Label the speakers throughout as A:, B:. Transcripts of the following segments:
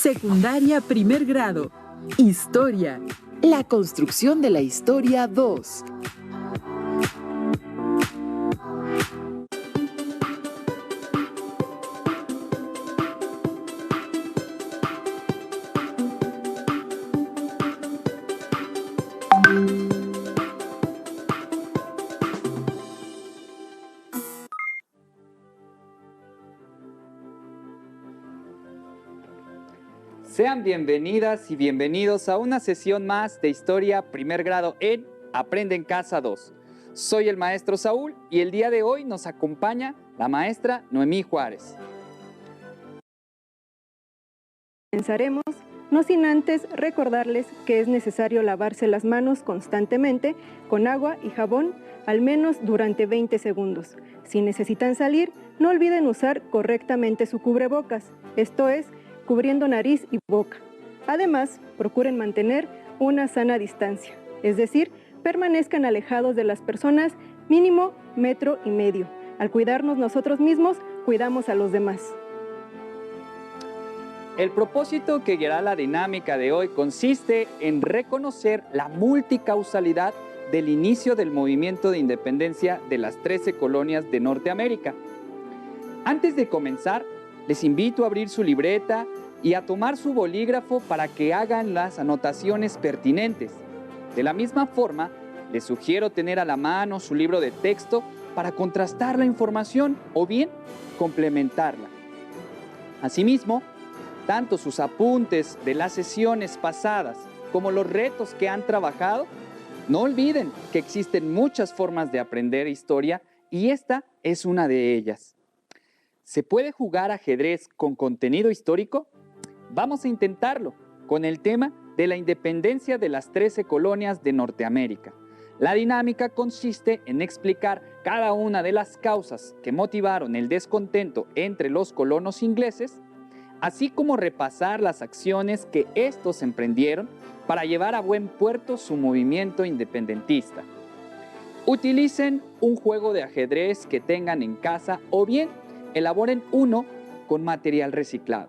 A: Secundaria primer grado. Historia.
B: La construcción de la historia 2.
C: Sean bienvenidas y bienvenidos a una sesión más de Historia Primer Grado en Aprende en Casa 2. Soy el maestro Saúl y el día de hoy nos acompaña la maestra Noemí Juárez.
D: Comenzaremos, no sin antes recordarles que es necesario lavarse las manos constantemente con agua y jabón, al menos durante 20 segundos. Si necesitan salir, no olviden usar correctamente su cubrebocas, esto es, cubriendo nariz y boca. Además, procuren mantener una sana distancia, es decir, permanezcan alejados de las personas mínimo 1,5 metros. Al cuidarnos nosotros mismos, cuidamos a los demás.
C: El propósito que guiará la dinámica de hoy consiste en reconocer la multicausalidad del inicio del movimiento de independencia de las 13 colonias de Norteamérica. Antes de comenzar, les invito a abrir su libreta y a tomar su bolígrafo para que hagan las anotaciones pertinentes. De la misma forma, les sugiero tener a la mano su libro de texto para contrastar la información o bien complementarla. Asimismo, tanto sus apuntes de las sesiones pasadas como los retos que han trabajado, no olviden que existen muchas formas de aprender historia y esta es una de ellas. ¿Se puede jugar ajedrez con contenido histórico? Vamos a intentarlo con el tema de la independencia de las 13 colonias de Norteamérica. La dinámica consiste en explicar cada una de las causas que motivaron el descontento entre los colonos ingleses, así como repasar las acciones que estos emprendieron para llevar a buen puerto su movimiento independentista. Utilicen un juego de ajedrez que tengan en casa o bien elaboren uno con material reciclado.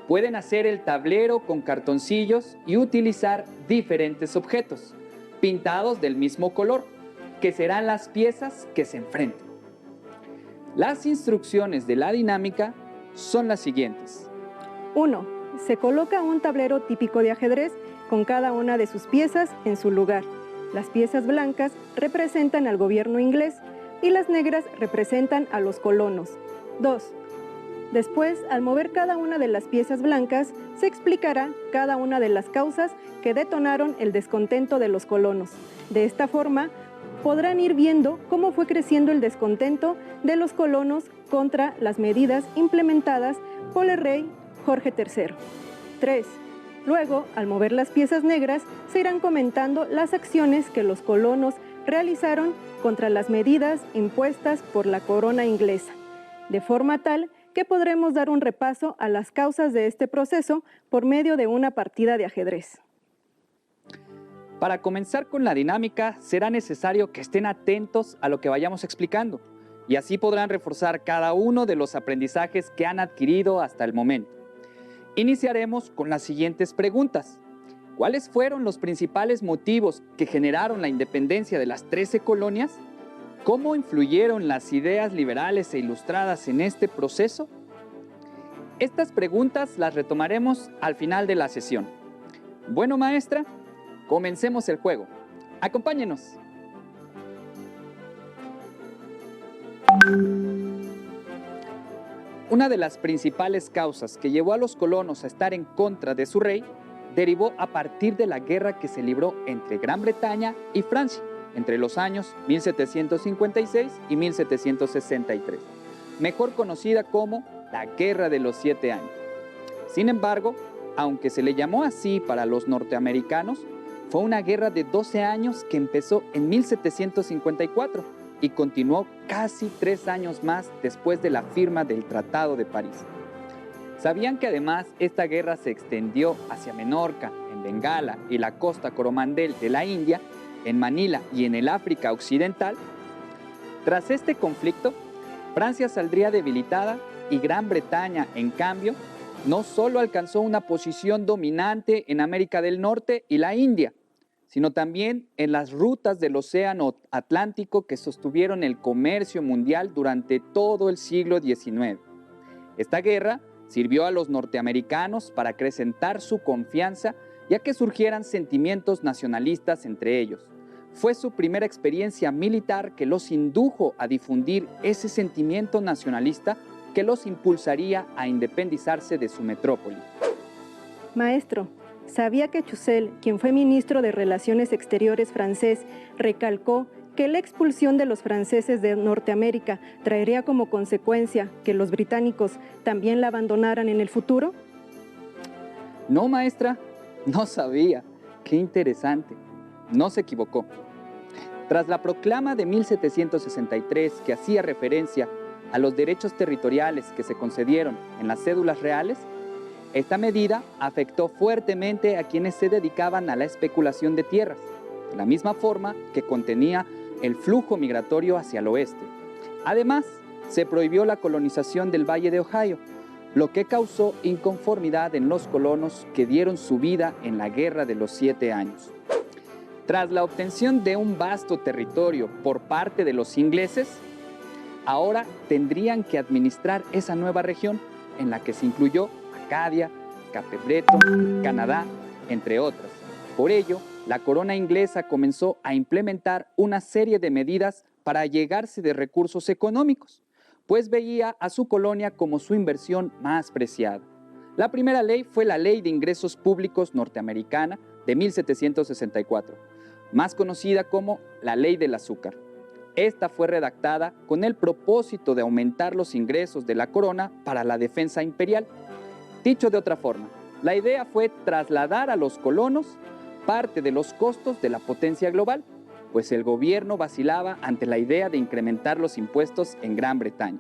C: Pueden hacer el tablero con cartoncillos y utilizar diferentes objetos, pintados del mismo color, que serán las piezas que se enfrenten. Las instrucciones de la dinámica son las siguientes.
D: 1. Se coloca un tablero típico de ajedrez con cada una de sus piezas en su lugar. Las piezas blancas representan al gobierno inglés y las negras representan a los colonos. 2. Después, al mover cada una de las piezas blancas, se explicará cada una de las causas que detonaron el descontento de los colonos. De esta forma, podrán ir viendo cómo fue creciendo el descontento de los colonos contra las medidas implementadas por el rey Jorge III. 3. Luego, al mover las piezas negras, se irán comentando las acciones que los colonos realizaron contra las medidas impuestas por la corona inglesa, de forma tal que podremos dar un repaso a las causas de este proceso por medio de una partida de ajedrez.
C: Para comenzar con la dinámica, será necesario que estén atentos a lo que vayamos explicando, y así podrán reforzar cada uno de los aprendizajes que han adquirido hasta el momento. Iniciaremos con las siguientes preguntas. ¿Cuáles fueron los principales motivos que generaron la independencia de las 13 colonias? ¿Cómo influyeron las ideas liberales e ilustradas en este proceso? Estas preguntas las retomaremos al final de la sesión. Bueno, maestra, comencemos el juego. Acompáñenos. Una de las principales causas que llevó a los colonos a estar en contra de su rey derivó a partir de la guerra que se libró entre Gran Bretaña y Francia entre los años 1756 y 1763, mejor conocida como la Guerra de los 7 años. Sin embargo, aunque se le llamó así para los norteamericanos, fue una guerra de 12 años que empezó en 1754 y continuó casi 3 años más después de la firma del Tratado de París. ¿Sabían que además esta guerra se extendió hacia Menorca, en Bengala y la costa Coromandel de la India, en Manila y en el África Occidental? Tras este conflicto, Francia saldría debilitada y Gran Bretaña, en cambio, no solo alcanzó una posición dominante en América del Norte y la India, sino también en las rutas del Océano Atlántico que sostuvieron el comercio mundial durante todo el siglo XIX. Esta guerra sirvió a los norteamericanos para acrecentar su confianza, ya que surgieran sentimientos nacionalistas entre ellos. Fue su primera experiencia militar que los indujo a difundir ese sentimiento nacionalista que los impulsaría a independizarse de su metrópoli.
D: Maestro, ¿sabía que Choiseul, quien fue ministro de Relaciones Exteriores francés, recalcó que la expulsión de los franceses de Norteamérica traería como consecuencia que los británicos también la abandonaran en el futuro?
C: No, maestra, no sabía. Qué interesante. No se equivocó. Tras la proclama de 1763 que hacía referencia a los derechos territoriales que se concedieron en las cédulas reales, esta medida afectó fuertemente a quienes se dedicaban a la especulación de tierras, de la misma forma que contenía el flujo migratorio hacia el oeste. Además, se prohibió la colonización del Valle de Ohio, lo que causó inconformidad en los colonos que dieron su vida en la Guerra de los 7 años. Tras la obtención de un vasto territorio por parte de los ingleses, ahora tendrían que administrar esa nueva región en la que se incluyó Acadia, Cape Breton, Canadá, entre otras. Por ello, la corona inglesa comenzó a implementar una serie de medidas para allegarse de recursos económicos, pues veía a su colonia como su inversión más preciada. La primera ley fue la Ley de Ingresos Públicos Norteamericana de 1764, más conocida como la Ley del Azúcar. Esta fue redactada con el propósito de aumentar los ingresos de la corona para la defensa imperial. Dicho de otra forma, la idea fue trasladar a los colonos parte de los costos de la potencia global, pues el gobierno vacilaba ante la idea de incrementar los impuestos en Gran Bretaña.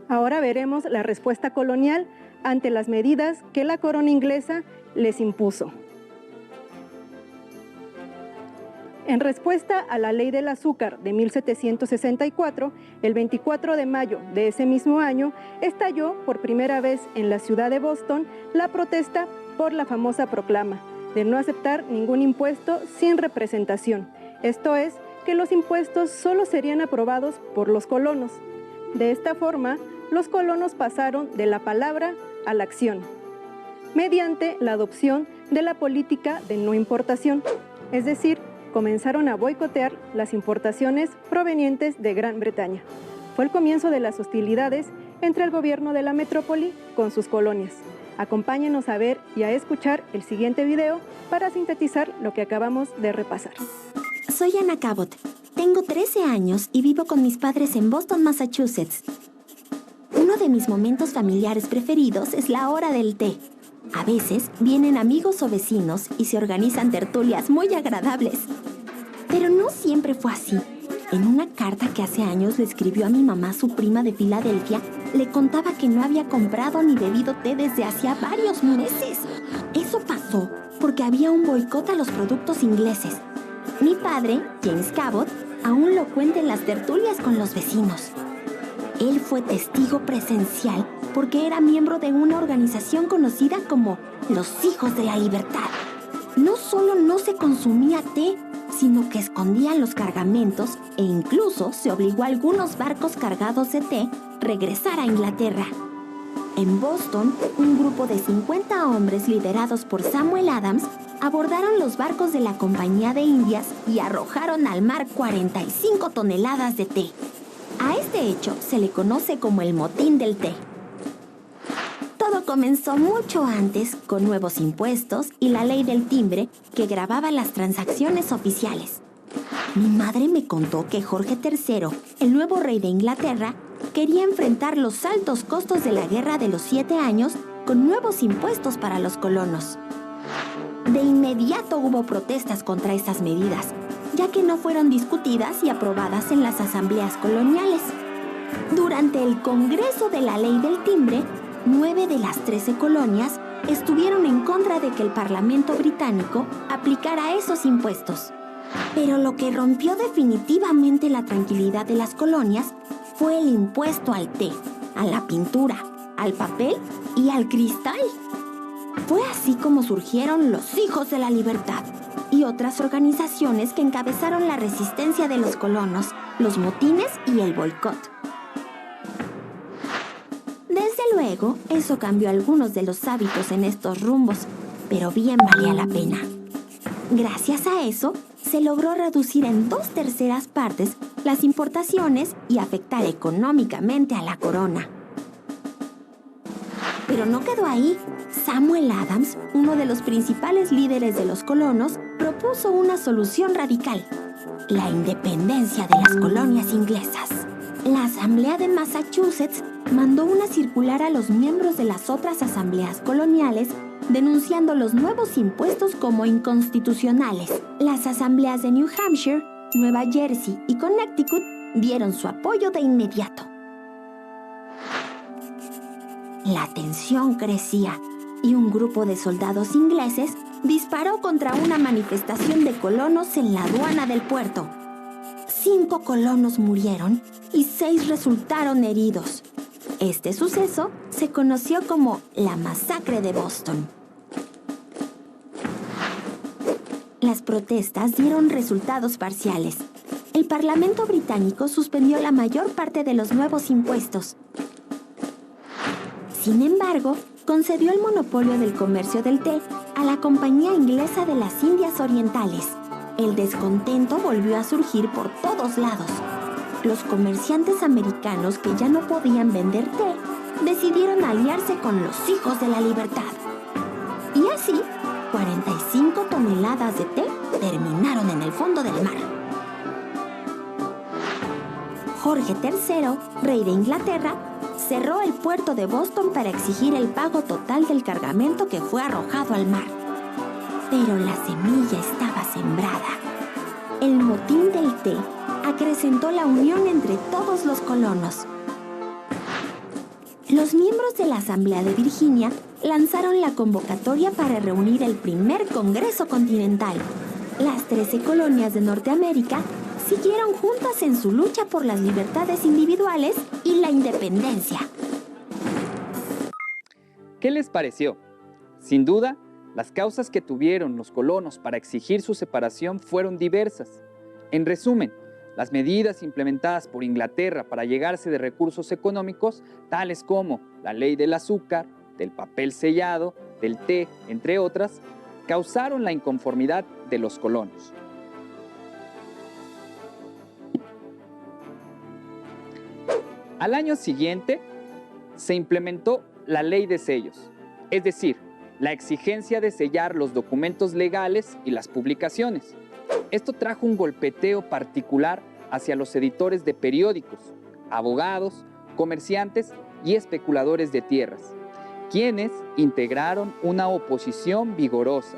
D: Ahora veremos la respuesta colonial ante las medidas que la corona inglesa les impuso. En respuesta a la Ley del Azúcar de 1764, el 24 de mayo de ese mismo año, estalló por primera vez en la ciudad de Boston la protesta por la famosa proclama de no aceptar ningún impuesto sin representación. Esto es, que los impuestos solo serían aprobados por los colonos. De esta forma, los colonos pasaron de la palabra a la acción, mediante la adopción de la política de no importación, es decir, comenzaron a boicotear las importaciones provenientes de Gran Bretaña. Fue el comienzo de las hostilidades entre el gobierno de la metrópoli con sus colonias. Acompáñenos a ver y a escuchar el siguiente video para sintetizar lo que acabamos de repasar.
E: Soy Anna Cabot. Tengo 13 años y vivo con mis padres en Boston, Massachusetts. Uno de mis momentos familiares preferidos es la hora del té. A veces vienen amigos o vecinos y se organizan tertulias muy agradables. Pero no siempre fue así. En una carta que hace años le escribió a mi mamá su prima de Filadelfia, le contaba que no había comprado ni bebido té desde hacía varios meses. Eso pasó porque había un boicot a los productos ingleses. Mi padre, James Cabot, aún lo cuenta en las tertulias con los vecinos. Él fue testigo presencial porque era miembro de una organización conocida como los Hijos de la Libertad. No solo no se consumía té, sino que escondían los cargamentos e incluso se obligó a algunos barcos cargados de té regresar a Inglaterra. En Boston, un grupo de 50 hombres liderados por Samuel Adams abordaron los barcos de la Compañía de Indias y arrojaron al mar 45 toneladas de té. A este hecho se le conoce como el motín del té. Todo comenzó mucho antes con nuevos impuestos y la ley del timbre que gravaba las transacciones oficiales. Mi madre me contó que Jorge III, el nuevo rey de Inglaterra, quería enfrentar los altos costos de la Guerra de los 7 años con nuevos impuestos para los colonos. De inmediato hubo protestas contra estas medidas, ya que no fueron discutidas y aprobadas en las asambleas coloniales. Durante el Congreso de la Ley del Timbre, 9 de las 13 colonias estuvieron en contra de que el Parlamento británico aplicara esos impuestos. Pero lo que rompió definitivamente la tranquilidad de las colonias fue el impuesto al té, a la pintura, al papel y al cristal. Fue así como surgieron los Hijos de la Libertad y otras organizaciones que encabezaron la resistencia de los colonos, los motines y el boicot. Desde luego, eso cambió algunos de los hábitos en estos rumbos, pero bien valía la pena. Gracias a eso, se logró reducir en 2/3 partes las importaciones y afectar económicamente a la corona. Pero no quedó ahí. Samuel Adams, uno de los principales líderes de los colonos, propuso una solución radical: la independencia de las colonias inglesas. La Asamblea de Massachusetts mandó una circular a los miembros de las otras asambleas coloniales denunciando los nuevos impuestos como inconstitucionales. Las asambleas de New Hampshire, Nueva Jersey y Connecticut dieron su apoyo de inmediato. La tensión crecía y un grupo de soldados ingleses disparó contra una manifestación de colonos en la aduana del puerto. 5 colonos murieron y 6 resultaron heridos. Este suceso se conoció como la Masacre de Boston. Las protestas dieron resultados parciales. El Parlamento británico suspendió la mayor parte de los nuevos impuestos. Sin embargo, concedió el monopolio del comercio del té a la Compañía Inglesa de las Indias Orientales. El descontento volvió a surgir por todos lados. Los comerciantes americanos que ya no podían vender té decidieron aliarse con los Hijos de la Libertad. Y así, 45 toneladas de té terminaron en el fondo del mar. Jorge III, rey de Inglaterra, cerró el puerto de Boston para exigir el pago total del cargamento que fue arrojado al mar. Pero la semilla estaba sembrada. El motín del té acrecentó la unión entre todos los colonos. Los miembros de la Asamblea de Virginia lanzaron la convocatoria para reunir el primer Congreso Continental. Las 13 colonias de Norteamérica siguieron juntas en su lucha por las libertades individuales y la independencia.
C: ¿Qué les pareció? Sin duda, las causas que tuvieron los colonos para exigir su separación fueron diversas. En resumen, las medidas implementadas por Inglaterra para llegarse de recursos económicos, tales como la ley del azúcar, del papel sellado, del té, entre otras, causaron la inconformidad de los colonos. Al año siguiente, se implementó la ley de sellos, es decir, la exigencia de sellar los documentos legales y las publicaciones. Esto trajo un golpeteo particular hacia los editores de periódicos, abogados, comerciantes y especuladores de tierras, quienes integraron una oposición vigorosa.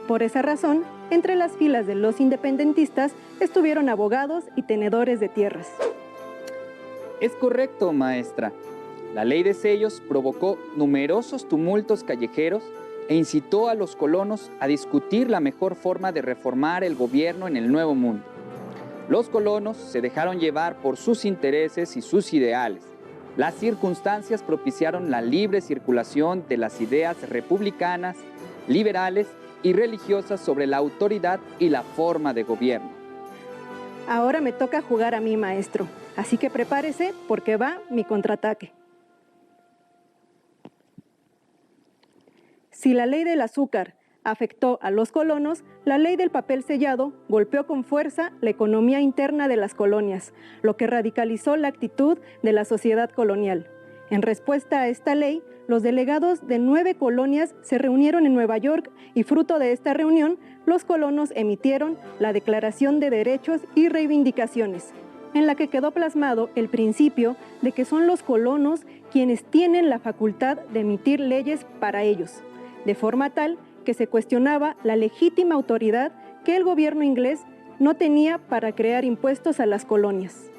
D: Por esa razón, entre las filas de los independentistas estuvieron abogados y tenedores de tierras.
C: Es correcto, maestra. La ley de sellos provocó numerosos tumultos callejeros e incitó a los colonos a discutir la mejor forma de reformar el gobierno en el Nuevo Mundo. Los colonos se dejaron llevar por sus intereses y sus ideales. Las circunstancias propiciaron la libre circulación de las ideas republicanas, liberales y religiosas sobre la autoridad y la forma de gobierno.
D: Ahora me toca jugar a mí, maestro, así que prepárese porque va mi contraataque. Si la ley del azúcar afectó a los colonos, la ley del papel sellado golpeó con fuerza la economía interna de las colonias, lo que radicalizó la actitud de la sociedad colonial. En respuesta a esta ley, los delegados de 9 colonias se reunieron en Nueva York y fruto de esta reunión, los colonos emitieron la Declaración de Derechos y Reivindicaciones, en la que quedó plasmado el principio de que son los colonos quienes tienen la facultad de emitir leyes para ellos, de forma tal que se cuestionaba la legítima autoridad que el gobierno inglés no tenía para crear impuestos a las colonias.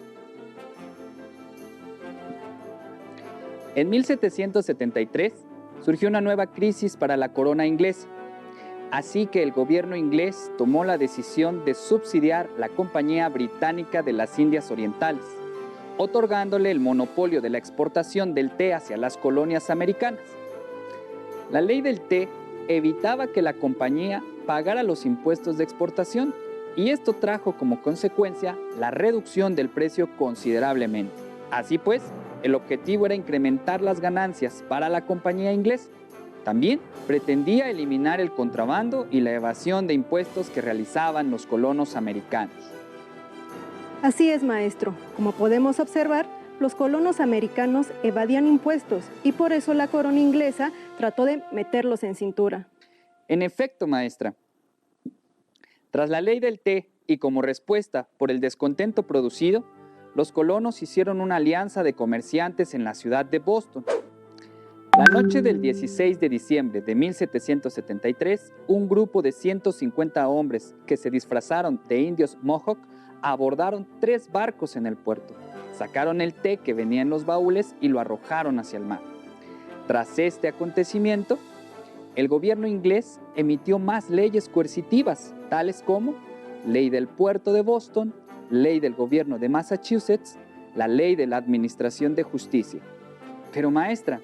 C: En 1773 surgió una nueva crisis para la corona inglesa, así que el gobierno inglés tomó la decisión de subsidiar la Compañía Británica de las Indias Orientales, otorgándole el monopolio de la exportación del té hacia las colonias americanas. La ley del té evitaba que la compañía pagara los impuestos de exportación, y esto trajo como consecuencia la reducción del precio considerablemente. Así pues, el objetivo era incrementar las ganancias para la compañía inglesa. También pretendía eliminar el contrabando y la evasión de impuestos que realizaban los colonos americanos.
D: Así es, maestro. Como podemos observar, los colonos americanos evadían impuestos y por eso la corona inglesa trató de meterlos en cintura.
C: En efecto, maestra. Tras la ley del té y como respuesta por el descontento producido, los colonos hicieron una alianza de comerciantes en la ciudad de Boston. La noche del 16 de diciembre de 1773, un grupo de 150 hombres que se disfrazaron de indios Mohawk abordaron 3 barcos en el puerto, sacaron el té que venía en los baúles y lo arrojaron hacia el mar. Tras este acontecimiento, el gobierno inglés emitió más leyes coercitivas, tales como Ley del Puerto de Boston, Ley del Gobierno de Massachusetts, la Ley de la Administración de Justicia. Pero maestra,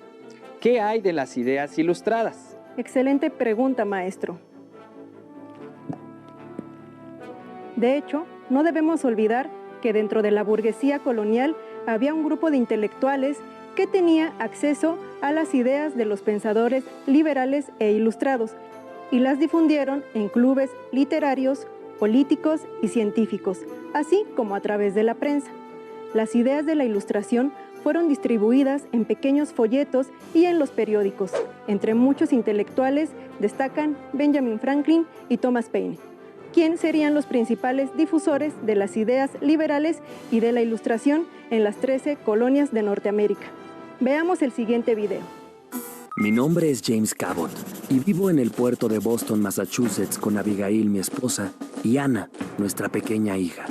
C: ¿qué hay de las ideas ilustradas?
D: Excelente pregunta, maestro. De hecho, no debemos olvidar que dentro de la burguesía colonial había un grupo de intelectuales que tenía acceso a las ideas de los pensadores liberales e ilustrados y las difundieron en clubes literarios, políticos y científicos, así como a través de la prensa. Las ideas de la Ilustración fueron distribuidas en pequeños folletos y en los periódicos. Entre muchos intelectuales destacan Benjamin Franklin y Thomas Paine, quienes serían los principales difusores de las ideas liberales y de la Ilustración en las 13 colonias de Norteamérica. Veamos el siguiente video.
F: Mi nombre es James Cabot y vivo en el puerto de Boston, Massachusetts, con Abigail, mi esposa, y Anna, nuestra pequeña hija.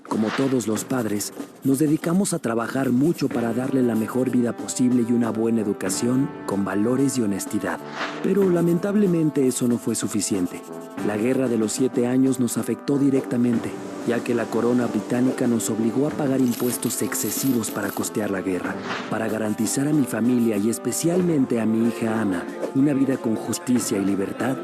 F: Como todos los padres, nos dedicamos a trabajar mucho para darle la mejor vida posible y una buena educación con valores y honestidad. Pero lamentablemente eso no fue suficiente. La guerra de los 7 años nos afectó directamente, ya que la corona británica nos obligó a pagar impuestos excesivos para costear la guerra. Para garantizar a mi familia y especialmente a mi hija Ana una vida con justicia y libertad,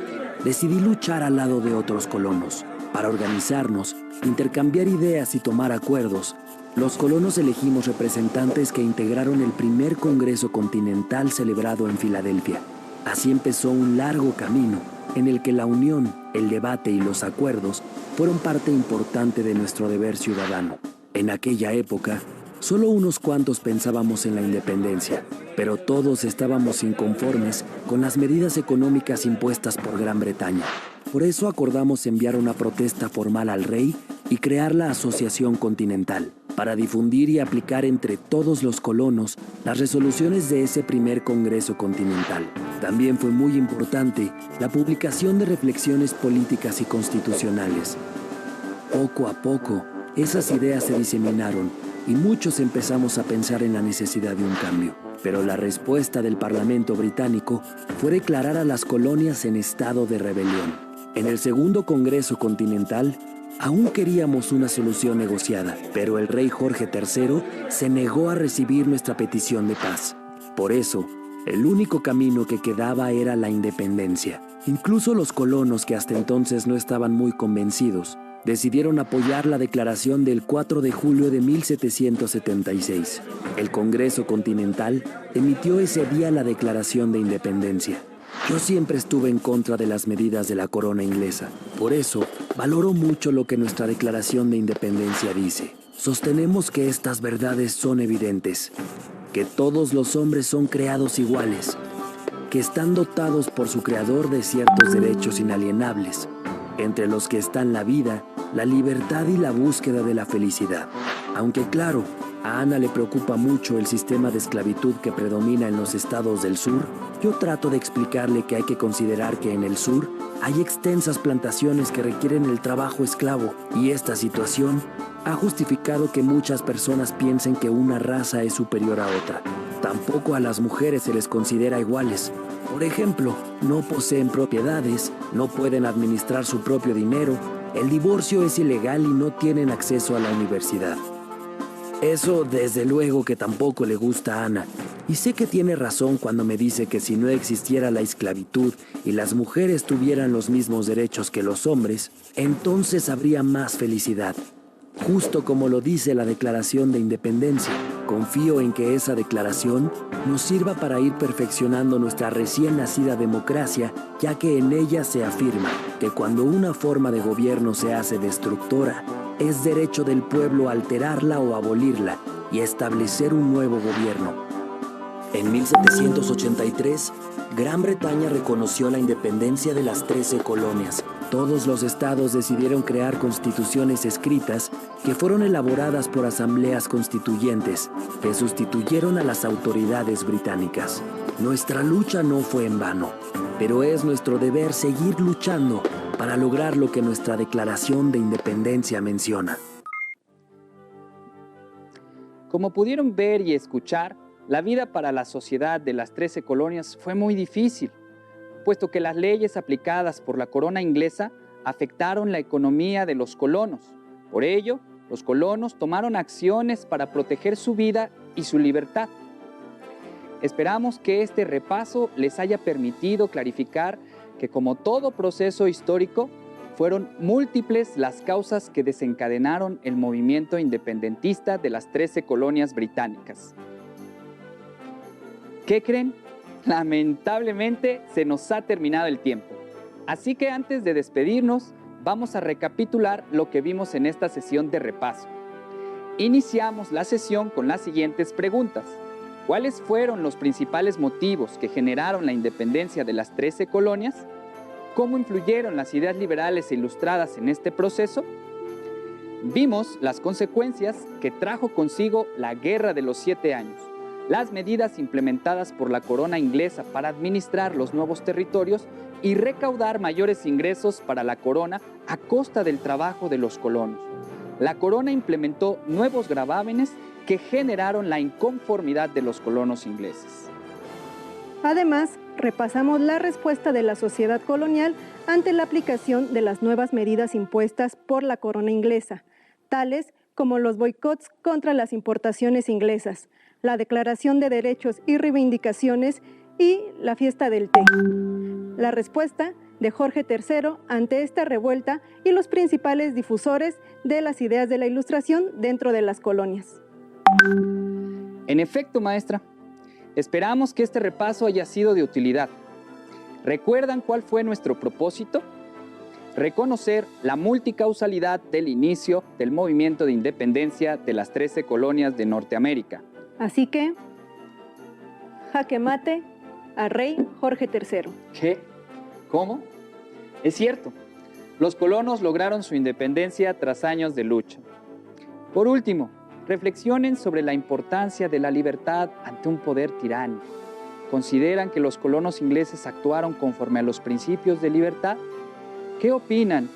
F: decidí luchar al lado de otros colonos. Para organizarnos, intercambiar ideas y tomar acuerdos, los colonos elegimos representantes que integraron el primer Congreso Continental celebrado en Filadelfia. Así empezó un largo camino en el que la unión, el debate y los acuerdos fueron parte importante de nuestro deber ciudadano. En aquella época, solo unos cuantos pensábamos en la independencia, pero todos estábamos inconformes con las medidas económicas impuestas por Gran Bretaña. Por eso acordamos enviar una protesta formal al rey y crear la Asociación Continental, para difundir y aplicar entre todos los colonos las resoluciones de ese primer Congreso Continental. También fue muy importante la publicación de reflexiones políticas y constitucionales. Poco a poco, esas ideas se diseminaron y muchos empezamos a pensar en la necesidad de un cambio. Pero la respuesta del Parlamento británico fue declarar a las colonias en estado de rebelión. En el segundo Congreso Continental, aún queríamos una solución negociada, pero el rey Jorge III se negó a recibir nuestra petición de paz. Por eso, el único camino que quedaba era la independencia. Incluso los colonos, que hasta entonces no estaban muy convencidos, decidieron apoyar la declaración del 4 de julio de 1776. El Congreso Continental emitió ese día la Declaración de Independencia. Yo siempre estuve en contra de las medidas de la corona inglesa. Por eso, valoro mucho lo que nuestra Declaración de Independencia dice. Sostenemos que estas verdades son evidentes, que todos los hombres son creados iguales, que están dotados por su creador de ciertos derechos inalienables, entre los que están la vida, la libertad y la búsqueda de la felicidad. Aunque claro, a Ana le preocupa mucho el sistema de esclavitud que predomina en los estados del sur, yo trato de explicarle que hay que considerar que en el sur hay extensas plantaciones que requieren el trabajo esclavo, y esta situación ha justificado que muchas personas piensen que una raza es superior a otra. Tampoco a las mujeres se les considera iguales. Por ejemplo, no poseen propiedades, no pueden administrar su propio dinero, el divorcio es ilegal y no tienen acceso a la universidad. Eso desde luego que tampoco le gusta a Ana. Y sé que tiene razón cuando me dice que si no existiera la esclavitud y las mujeres tuvieran los mismos derechos que los hombres, entonces habría más felicidad. Justo como lo dice la Declaración de Independencia, confío en que esa declaración nos sirva para ir perfeccionando nuestra recién nacida democracia, ya que en ella se afirma que cuando una forma de gobierno se hace destructora, es derecho del pueblo alterarla o abolirla y establecer un nuevo gobierno. En 1783, Gran Bretaña reconoció la independencia de las 13 colonias. Todos los estados decidieron crear constituciones escritas que fueron elaboradas por asambleas constituyentes que sustituyeron a las autoridades británicas. Nuestra lucha no fue en vano, pero es nuestro deber seguir luchando para lograr lo que nuestra Declaración de Independencia menciona.
C: Como pudieron ver y escuchar, la vida para la sociedad de las 13 colonias fue muy difícil, puesto que las leyes aplicadas por la corona inglesa afectaron la economía de los colonos. Por ello, los colonos tomaron acciones para proteger su vida y su libertad. Esperamos que este repaso les haya permitido clarificar que, como todo proceso histórico, fueron múltiples las causas que desencadenaron el movimiento independentista de las 13 colonias británicas. ¿Qué creen? Lamentablemente se nos ha terminado el tiempo. Así que antes de despedirnos, vamos a recapitular lo que vimos en esta sesión de repaso. Iniciamos la sesión con las siguientes preguntas. ¿Cuáles fueron los principales motivos que generaron la independencia de las 13 colonias? ¿Cómo influyeron las ideas liberales e ilustradas en este proceso? Vimos las consecuencias que trajo consigo la Guerra de los 7 años, las medidas implementadas por la corona inglesa para administrar los nuevos territorios y recaudar mayores ingresos para la corona a costa del trabajo de los colonos. La corona implementó nuevos gravámenes que generaron la inconformidad de los colonos ingleses.
D: Además, repasamos la respuesta de la sociedad colonial ante la aplicación de las nuevas medidas impuestas por la corona inglesa, tales como los boicots contra las importaciones inglesas, la Declaración de Derechos y Reivindicaciones y la fiesta del té. La respuesta de Jorge III ante esta revuelta y los principales difusores de las ideas de la Ilustración dentro de las colonias.
C: En efecto, maestra, esperamos que este repaso haya sido de utilidad. ¿Recuerdan cuál fue nuestro propósito? Reconocer la multicausalidad del inicio del movimiento de independencia de las 13 colonias de Norteamérica.
D: Así que, jaque mate al rey Jorge III.
C: ¿Qué? ¿Cómo? Es cierto, los colonos lograron su independencia tras años de lucha. Por último, reflexionen sobre la importancia de la libertad ante un poder tiránico. ¿Consideran que los colonos ingleses actuaron conforme a los principios de libertad? ¿Qué opinan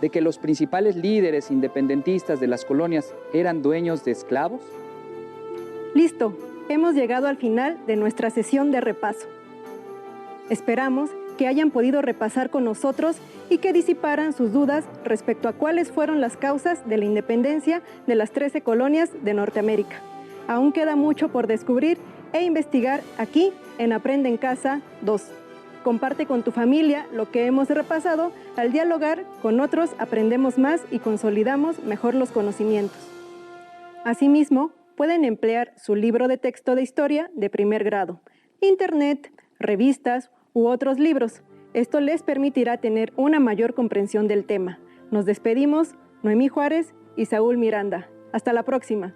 C: de que los principales líderes independentistas de las colonias eran dueños de esclavos?
D: Listo, hemos llegado al final de nuestra sesión de repaso. Esperamos que hayan podido repasar con nosotros y que disiparan sus dudas respecto a cuáles fueron las causas de la independencia de las 13 colonias de Norteamérica. Aún queda mucho por descubrir e investigar aquí en Aprende en Casa 2. Comparte con tu familia lo que hemos repasado. Al dialogar con otros aprendemos más y consolidamos mejor los conocimientos. Asimismo, pueden emplear su libro de texto de historia de primer grado, internet, revistas u otros libros. Esto les permitirá tener una mayor comprensión del tema. Nos despedimos, Noemí Juárez y Saúl Miranda. Hasta la próxima.